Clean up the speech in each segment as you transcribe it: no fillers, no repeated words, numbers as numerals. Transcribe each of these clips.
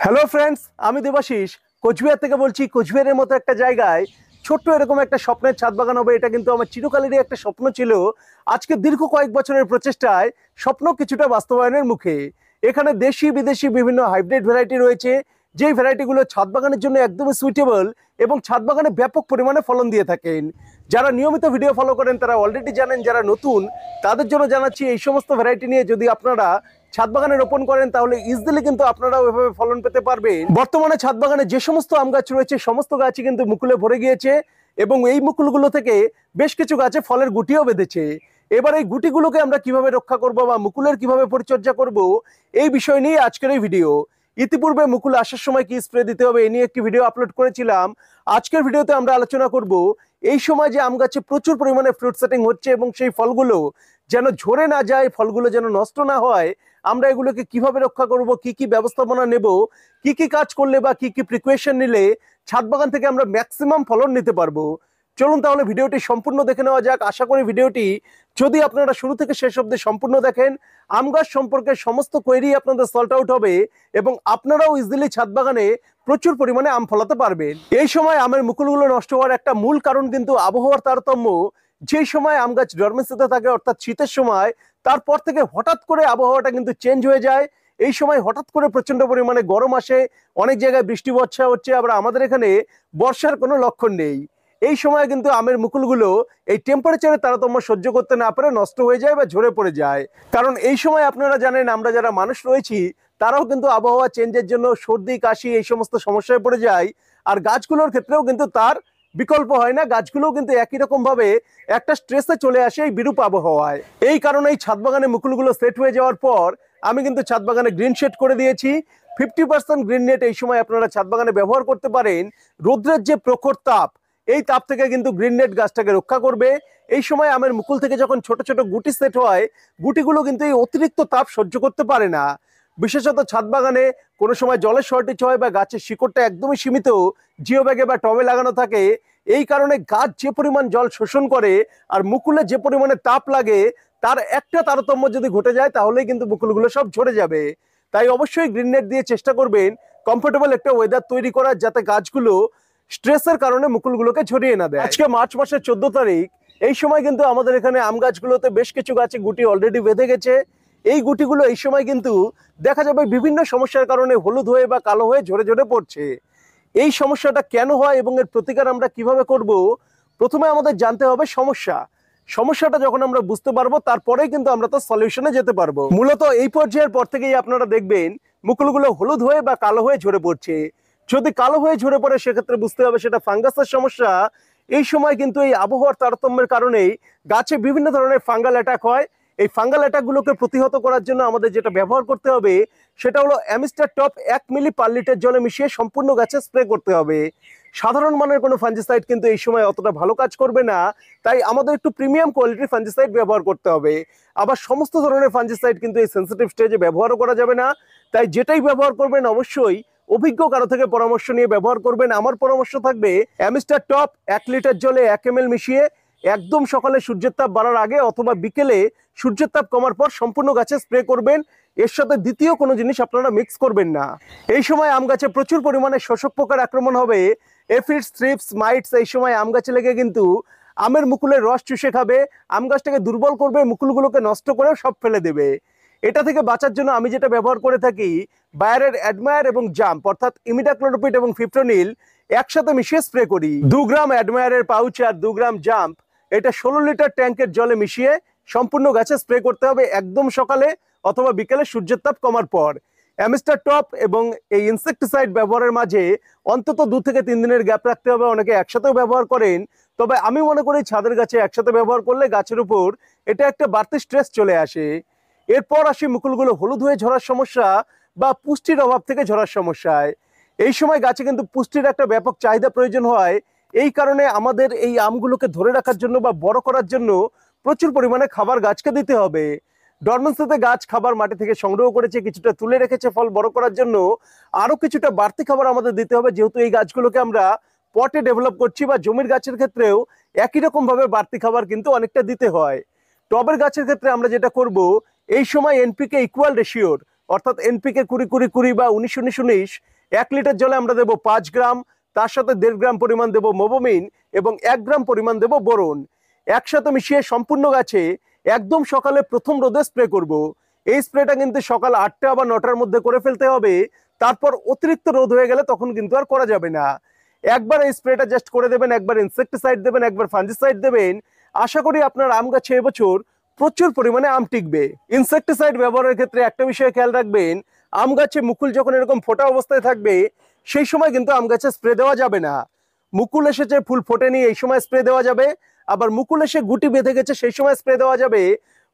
Hello friends, আমি দেবাশিস কোচবিহার থেকে বলছি। কোচবিহারের মতো একটা জায়গায় ছোট্ট এরকম একটা স্বপ্নের ছাদ বাগান হবে, এটা কিন্তু আমার চিরকালেরই একটা স্বপ্ন ছিল। আজকে দীর্ঘ কয়েক বছরের প্রচেষ্টায় স্বপ্ন কিছুটা বাস্তবায়নের মুখে। এখানে দেশি বিদেশি বিভিন্ন হাইব্রিড ভ্যারাইটি রয়েছে, যেই ভ্যারাইটিগুলো ছাদ বাগানের জন্য একদমই সুইটেবল এবং ছাদ বাগানে ব্যাপক পরিমাণে ফলন দিয়ে থাকেন। যারা নিয়মিত ভিডিও ফলো করেন তারা অলরেডি জানেন, যারা নতুন তাদের জন্য জানাচ্ছি, এই সমস্ত ভ্যারাইটি নিয়ে যদি আপনারা ছাদ বাগানে রোপণ করেন তাহলে ইজিলি কিন্তু আপনারাও এভাবে ফলন পেতে পারবেন। বর্তমানে ছাদ বাগানে যে সমস্ত আম গাছ রয়েছে সমস্ত গাছই কিন্তু মুকুলে ভরে গিয়েছে এবং এই মুকুলগুলো থেকে বেশ কিছু গাছে ফলের গুটিও বেঁধেছে। এবার এই গুটিগুলোকে আমরা কিভাবে রক্ষা করব বা মুকুলের কিভাবে পরিচর্যা করব, এই বিষয় নিয়ে আজকের এই ভিডিও। ইতিপূর্বে মুকুল আসার সময় কি স্প্রে দিতে হবে এ নিয়ে একটি ভিডিও আপলোড করেছিলাম। আজকের ভিডিওতে আমরা আলোচনা করব এই সময় যে আম গাছে প্রচুর পরিমাণে ফ্রুট সেটিং হচ্ছে এবং সেই ফলগুলো যেন ঝরে না যায়, ফলগুলো যেন নষ্ট না হয়, আমরা এগুলোকে কিভাবে রক্ষা করব, কি কি ব্যবস্থাপনা নেব, কি কি কাজ করলে বা কি কি প্রিকশন নিলে ছাদ বাগান থেকে আমরা ম্যাক্সিমাম ফলন নিতে পারবো। চলুন তাহলে ভিডিওটি সম্পূর্ণ দেখে নেওয়া যাক। আশা করি ভিডিওটি যদি আপনারা শুরু থেকে শেষ অবধি সম্পূর্ণ দেখেন, আম গাছ সম্পর্কে সমস্ত কোয়েরি আপনাদের সল্ট আউট হবে এবং আপনারাও ইজিলি ছাদ বাগানে প্রচুর পরিমাণে আম ফলাতে পারবেন। এই সময় আমের মুকুলগুলো নষ্ট হওয়ার একটা মূল কারণ কিন্তু আবহাওয়ার তারতম্য। যে সময় আম গাছ ডরমেন্সিতে থাকে অর্থাৎ শীতের সময়, তারপর থেকে হঠাৎ করে আবহাওয়াটা কিন্তু চেঞ্জ হয়ে যায়। এই সময় হঠাৎ করে প্রচন্ড পরিমাণে গরম আসে, অনেক জায়গায় বৃষ্টি বর্ষা হচ্ছে, আবার আমাদের এখানে বর্ষার কোনো লক্ষণ নেই। এই সময় কিন্তু আমের মুকুলগুলো এই টেম্পারেচারের তারতম্য সহ্য করতে না পারে নষ্ট হয়ে যায় বা ঝরে পড়ে যায়। কারণ এই সময় আপনারা জানেন, আমরা যারা মানুষ রয়েছি তারাও কিন্তু আবহাওয়া চেঞ্জের জন্য সর্দি কাশি এই সমস্ত সমস্যায় পড়ে যায়। আর গাছগুলোর ক্ষেত্রেও কিন্তু তার বিকল্প হয় না, গাছগুলোও কিন্তু একই রকম ভাবে একটা স্ট্রেসে চলে আসে এই বিরূপ আবহাওয়ায়। এই কারণে এই ছাদ বাগানে মুকুলগুলো সেট হয়ে যাওয়ার পর আমি কিন্তু ছাদ বাগানে গ্রিন শেড করে দিয়েছি। 50% গ্রিন নেট এই সময় আপনারা ছাদ বাগানে ব্যবহার করতে পারেন। রোদ্রের যে প্রখর তাপ, এই তাপ থেকে কিন্তু গ্রিন নেট গাছটাকে রক্ষা করবে। এই সময় আমের মুকুল থেকে যখন ছোট ছোট গুটি সেট হয়, গুটিগুলো কিন্তু এই অতিরিক্ত তাপ সহ্য করতে পারে না। বিশেষত ছাদ বাগানে কোনো সময় জলের শর্টেজ হয় বা গাছের শিকড়টা একদমই সীমিত, জিও ব্যাগে বা টবে লাগানো থাকে। এই কারণে গাছ যে পরিমাণ জল শোষণ করে আর মুকুলে যে পরিমাণে তাপ লাগে, তার একটা তারতম্য যদি ঘটে যায় তাহলেই কিন্তু মুকুলগুলো সব ঝরে যাবে। তাই অবশ্যই গ্রিন নেট দিয়ে চেষ্টা করবেন কমফোর্টেবল একটা ওয়েদার তৈরি করার, যাতে গাছগুলো স্ট্রেসের কারণে মুকুলগুলোকে ঝরিয়ে না দেয়। আজকে মার্চ মাসের 14 তারিখ। এই সময় কিন্তু আমাদের এখানে আম গাছগুলোতে বেশ কিছু গাছে গুটি অলরেডি বেঁধে গেছে। এই গুটিগুলো এই সময় কিন্তু দেখা যাবে বিভিন্ন সমস্যার কারণে হলুদ হয়ে বা কালো হয়ে ঝরে ঝরে পড়ছে। এই সমস্যাটা কেন হয় এবং এর প্রতিকার আমরা কিভাবে করব, প্রথমে আমাদের জানতে হবে সমস্যাটা যখন আমরা বুঝতে পারবো তারপরেই কিন্তু আমরা তো সলিউশনে যেতে পারবো। মূলত এই পর্যায়ের পর থেকেই আপনারা দেখবেন মুকুলগুলো হলুদ হয়ে বা কালো হয়ে ঝরে পড়ছে। যদি কালো হয়ে ঝরে পড়ে সেক্ষেত্রে বুঝতে হবে সেটা ফাঙ্গাসের সমস্যা। এই সময় কিন্তু এই আবহাওয়ার তারতম্যের কারণেই গাছে বিভিন্ন ধরনের ফাঙ্গাল অ্যাটাক হয়। এই ফাঙ্গাল অ্যাটাকগুলোকে প্রতিহত করার জন্য আমাদের যেটা ব্যবহার করতে হবে সেটা হলো অ্যামিস্টার টপ 1 মিলি পার লিটার জলে মিশিয়ে সম্পূর্ণ গাছে স্প্রে করতে হবে। সাধারণ মানের কোনো ফাঞ্জিসাইড কিন্তু এই সময় অতটা ভালো কাজ করবে না, তাই আমাদের একটু প্রিমিয়াম কোয়ালিটির ফাঞ্জিসাইড ব্যবহার করতে হবে। আবার সমস্ত ধরনের ফাঞ্জিসাইড কিন্তু এই সেন্সিটিভ স্টেজে ব্যবহারও করা যাবে না, তাই যেটাই ব্যবহার করবেন অবশ্যই অভিজ্ঞ কারো থেকে পরামর্শ নিয়ে ব্যবহার করবেন। আমার পরামর্শ থাকবে অ্যামিস্টার টপ 1 লিটার জলে 1 ml মিশিয়ে একদম সকালে সূর্যের তাপ বাড়ার আগে অথবা বিকেলে সূর্যের তাপ কমার পর সম্পূর্ণ গাছে স্প্রে করবেন। এর সাথে দ্বিতীয় কোনো জিনিস আপনারা মিক্স করবেন না। এই সময় আম গাছে প্রচুর পরিমাণে শোষক পোকার আক্রমণ হবে। এফিডস, থ্রিপস, মাইটস এই সময় আম গাছে লেগে কিন্তু আমের মুকুলের রস চুষে খাবে, আম গাছটাকে দুর্বল করবে, মুকুলগুলোকে নষ্ট করে সব ফেলে দেবে। এটা থেকে বাঁচার জন্য আমি যেটা ব্যবহার করে থাকি, বায়ারের অ্যাডমায়ার এবং জাম্প অর্থাৎ ইমিডাক্লোরোপিড এবং ফিপ্রোনিল একসাথে মিশিয়ে স্প্রে করি। 2 গ্রাম অ্যাডমায়ারের পাউচ আর 2 গ্রাম জাম্প, এটা 16 লিটার ট্যাঙ্কের জলে মিশিয়ে সম্পূর্ণ গাছে স্প্রে করতে হবে একদম সকালে অথবা বিকেলে সূর্যের তাপ কমার পর। অ্যামিস্টার টপ এবং এই ইনসেকটিসাইড ব্যবহারের মাঝে অন্তত 2 থেকে 3 দিনের গ্যাপ রাখতে হবে। অনেকে একসাথেও ব্যবহার করেন, তবে আমি মনে করি ছাদের গাছে একসাথে ব্যবহার করলে গাছের উপর এটা একটা বাড়তি স্ট্রেস চলে আসে। এরপর আসি মুকুলগুলো হলুদ হয়ে ঝরার সমস্যা বা পুষ্টির অভাব থেকে ঝরার সমস্যায়। এই সময় গাছে কিন্তু পুষ্টির একটা ব্যাপক চাহিদা প্রয়োজন হয়। এই কারণে আমাদের এই আমগুলোকে ধরে রাখার জন্য বা বড় করার জন্য প্রচুর পরিমাণে খাবার গাছকে দিতে হবে। ডরমেন্সিতে গাছ খাবার মাটি থেকে সংগ্রহ করেছে, কিছুটা তুলে রেখেছে ফল বড় করার জন্য, আরো কিছুটা বাড়তি খাবার আমাদের দিতে হবে। যেহেতু এই গাছগুলোকে আমরা পটে ডেভেলপ করছি বা জমির গাছের ক্ষেত্রেও একই রকম ভাবে বাড়তি খাবার কিন্তু অনেকটা দিতে হয়। টবের গাছের ক্ষেত্রে আমরা যেটা করব, এই সময় এনপিকে ইকুয়াল রেশিওর অর্থাৎ এনপিকে 20-20-20 বা 19-19-19 1 লিটার জলে আমরা দেবো 5 গ্রাম, তার সাথে 1.5 গ্রাম পরিমাণ দেবো মোবোমিন এবং 1 গ্রাম পরিমাণ দেবো বোরন। একসাথে মিশিয়ে সম্পূর্ণ গাছে একদম সকালে প্রথম রোদে স্প্রে করব। এই স্প্রেটা কিন্তু সকাল 8টা বা 9টার মধ্যে করে ফেলতে হবে, তারপর অতিরিক্ত রোদ হয়ে গেলে তখন কিন্তু আর করা যাবে না। একবার এই স্প্রেটা জাস্ট করে দেবেন, একবার ইনসেক্টিসাইড দেবেন, একবার ফাঞ্জিসাইড দেবেন। আশা করি আপনার আম গাছে এবছর প্রচুর পরিমাণে আম টিকবে। ইনসেক্টিসাইড ব্যবহারের ক্ষেত্রে একটা বিষয়ে খেয়াল রাখবেন, আম গাছে মুকুল যখন এরকম ফোটা অবস্থায় থাকবে সেই সময় কিন্তু আম গাছে স্প্রে দেওয়া যাবে না। মুকুল এসেছে ফুল ফোটেনি এই সময় স্প্রে দেওয়া যাবে, আবার মুকুল এসে গুটি বেঁধে গেছে সেই সময় স্প্রে দেওয়া যাবে।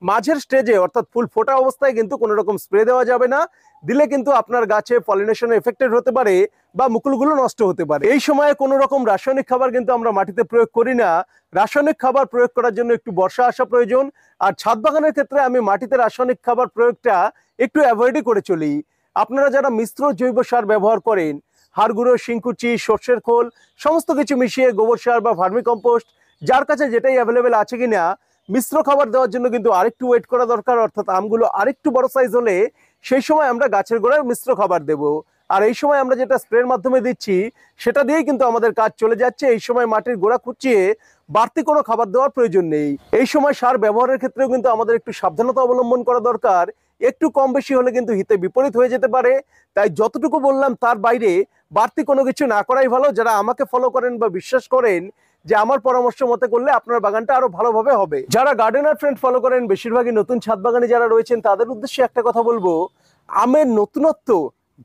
মাঝের স্টেজে অর্থাৎ ফুল ফোটা অবস্থায় কিন্তু কোনো রকম স্প্রে দেওয়া যাবে না, দিলে কিন্তু আপনার গাছে পলিনেশন এফেক্টেড হতে পারে বা মুকুলগুলো নষ্ট হতে পারে। এই সময়ে কোনো রকম রাসায়নিক খাবার কিন্তু আমরা মাটিতে প্রয়োগ করি না। রাসায়নিক খাবার প্রয়োগ করার জন্য একটু বর্ষা আসা প্রয়োজন। আর ছাদ বাগানের ক্ষেত্রে আমি মাটিতে রাসায়নিক খাবার প্রয়োগটা একটু অ্যাভয়েডই করে চলি। আপনারা যারা মিশ্র জৈব সার ব্যবহার করেন, হাড় গুঁড়ো, শিংকুচি, সর্ষের খোল সমস্ত কিছু মিশিয়ে গোবর সার বা ভার্মি কম্পোস্ট, যার কাছে যেটাই অ্যাভেলেবেল আছে কিনা, মিশ্র খাবার দেওয়ার জন্য কিন্তু আরেকটু ওয়েট করা দরকার। অর্থাৎ আমগুলো আরেকটু বড় সাইজ হলে সেই সময় আমরা গাছের গোড়ায় মিশ্র খাবার দেব। আর এই সময় আমরা যেটা স্প্রের মাধ্যমে দিচ্ছি সেটা দিয়েই কিন্তু আমাদের কাজ চলে যাচ্ছে। এই সময় মাটির গোড়া খুঁচিয়ে বাড়তি কোনো খাবার দেওয়ার প্রয়োজন নেই। এই সময় সার ব্যবহারের ক্ষেত্রেও কিন্তু আমাদের একটু সাবধানতা অবলম্বন করা দরকার। একটু কম বেশি হলে কিন্তু হিতে বিপরীত হয়ে যেতে পারে। তাই যতটুকু বললাম তার বাইরে বাড়তি কোনো কিছু না করাই ভালো। যারা আমাকে ফলো করেন বা বিশ্বাস করেন যে আমার পরামর্শ মতে করলে আপনার বাগানটা আরো ভালোভাবে হবে। যারা গার্ডেনার ফ্রেন্ড ফলো করেন, বেশিরভাগই নতুন ছাদ বাগানে যারা রয়েছেন, তাদের উদ্দেশ্যে একটা কথা বলবো, আমের নতুনত্ব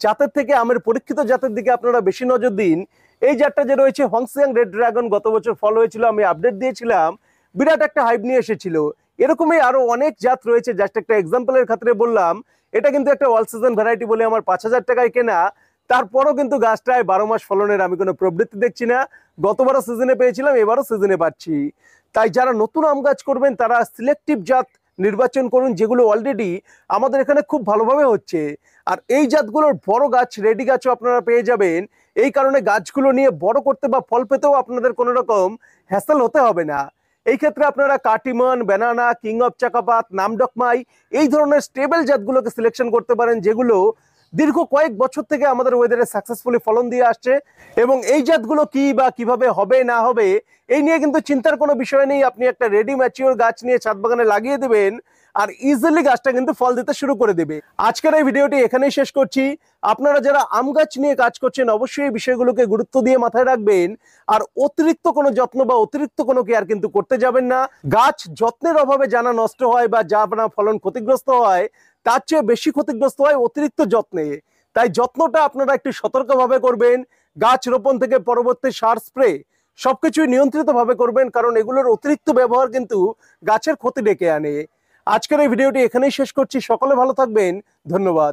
জাতের থেকে আমের পরীক্ষিত জাতের দিকে আপনারা বেশি নজর দিন। এই জাতটা যে রয়েছে হংসিয়াং রেড ড্রাগন, গত বছর ফল হয়েছিল, আমি আপডেট দিয়েছিলাম, বিরাট একটা হাইপ নিয়ে এসেছিল। এরকমই আরো অনেক জাত রয়েছে, জাস্ট একটা এক্সাম্পলের খাতিরে বললাম। এটা কিন্তু একটা অল সিজন ভ্যারাইটি বলে আমার 5,000 টাকায় কেনা, তারপরও কিন্তু গাছটায় 12 মাস ফলনের আমি কোনো প্রবৃত্তি দেখছি না। গতবারও সিজনে পেয়েছিলাম, এবারও সিজনে পাচ্ছি। তাই যারা নতুন আম গাছ করবেন তারা সিলেক্টিভ জাত নির্বাচন করুন, যেগুলো অলরেডি আমাদের এখানে খুব ভালোভাবে হচ্ছে। আর এই জাতগুলোর বড় গাছ, রেডি গাছও আপনারা পেয়ে যাবেন। এই কারণে গাছগুলো নিয়ে বড় করতে বা ফল পেতেও আপনাদের কোনো রকম হ্যাসেল হতে হবে না। এই ক্ষেত্রে আপনারা কাটিমন, ব্যানানা, কিং অফ চাকাপাত, নামডকমাই এই ধরনের স্টেবল জাতগুলোকে সিলেকশন করতে পারেন, যেগুলো দীর্ঘ কয়েক বছর থেকে আমাদের ওয়েদারে সাকসেসফুলি ফলন দিয়ে আসছে। এবং এই জাতগুলো কি বা কিভাবে হবে না হবে এই নিয়ে কিন্তু চিন্তার কোনো বিষয় নেই। আপনি একটা রেডি ম্যাচিওর গাছ নিয়ে ছাদ বাগানে লাগিয়ে দেবেন আর ইজিলি গাছটা কিন্তু ফল দিতে শুরু করে দেবে। আজকের এই ভিডিওটি এখানেই শেষ করছি। আপনারা যারা আম গাছ নিয়ে কাজ করছেন অবশ্যই এই বিষয়গুলোকে গুরুত্ব দিয়ে মাথায় রাখবেন। আর অতিরিক্ত কোনো যত্ন বা অতিরিক্ত কোনো কেয়ার কিন্তু করতে যাবেন না। গাছ যত্নের অভাবে জানা নষ্ট হয় বা যা না ফলন ক্ষতিগ্রস্ত হয়, তার চেয়ে বেশি ক্ষতিগ্রস্ত হয় অতিরিক্ত যত্নে। তাই যত্নটা আপনারা একটু সতর্কভাবে করবেন। গাছ রোপণ থেকে পরবর্তী সার স্প্রে সবকিছুই নিয়ন্ত্রিতভাবে করবেন, কারণ এগুলোর অতিরিক্ত ব্যবহার কিন্তু গাছের ক্ষতি ডেকে আনে। আজকের এই ভিডিওটি এখানেই শেষ করছি। সকলে ভালো থাকবেন, ধন্যবাদ।